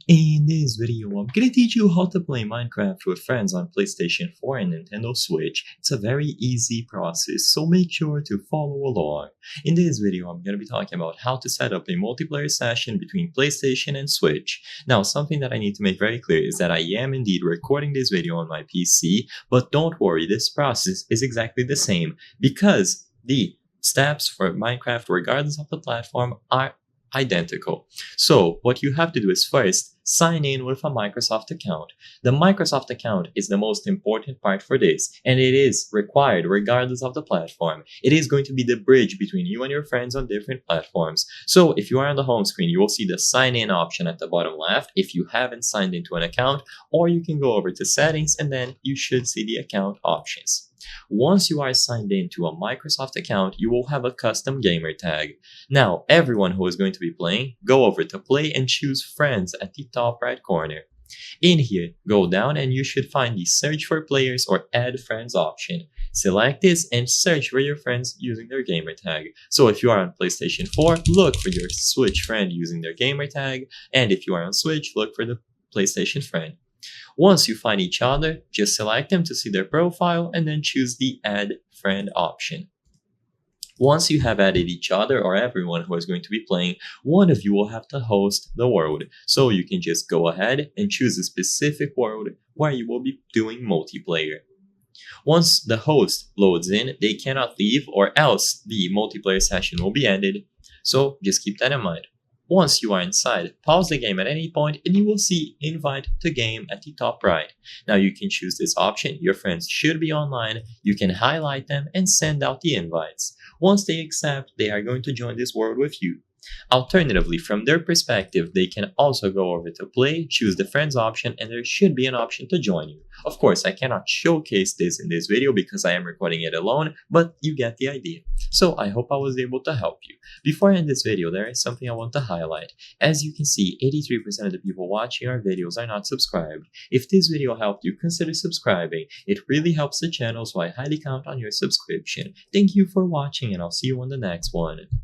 In this video, I'm gonna teach you how to play Minecraft with friends on PlayStation 4 and Nintendo Switch. It's a very easy process, so make sure to follow along. In this video, I'm gonna be talking about how to set up a multiplayer session between PlayStation and Switch. Now, something that I need to make very clear is that I am indeed recording this video on my PC, but don't worry, this process is exactly the same because the steps for Minecraft, regardless of the platform, are identical. So what you have to do is first sign in with a Microsoft account. The Microsoft account is the most important part for this, and it is required regardless of the platform. It is going to be the bridge between you and your friends on different platforms. So if you are on the home screen, you will see the sign in option at the bottom left if you haven't signed into an account, or you can go over to settings and then you should see the account options. Once you are signed into a Microsoft account, you will have a custom gamer tag. Now, everyone who is going to be playing, go over to play and choose friends at the top right corner. In here, go down and you should find the search for players or add friends option. Select this and search for your friends using their gamer tag. So if you are on PlayStation 4, look for your Switch friend using their gamer tag, and if you are on Switch, look for the PlayStation friend. Once you find each other, just select them to see their profile and then choose the Add Friend option. Once you have added each other or everyone who is going to be playing, one of you will have to host the world. So you can just go ahead and choose a specific world where you will be doing multiplayer. Once the host loads in, they cannot leave or else the multiplayer session will be ended. So just keep that in mind. Once you are inside, pause the game at any point and you will see Invite to Game at the top right. Now you can choose this option, your friends should be online, you can highlight them and send out the invites. Once they accept, they are going to join this world with you. Alternatively, from their perspective, they can also go over to play, choose the friends option, and there should be an option to join you. Of course, I cannot showcase this in this video because I am recording it alone, but you get the idea. So I hope I was able to help you. Before I end this video, there is something I want to highlight. As you can see, 83% of the people watching our videos are not subscribed. If this video helped you, consider subscribing. It really helps the channel, so I highly count on your subscription. Thank you for watching and I'll see you on the next one.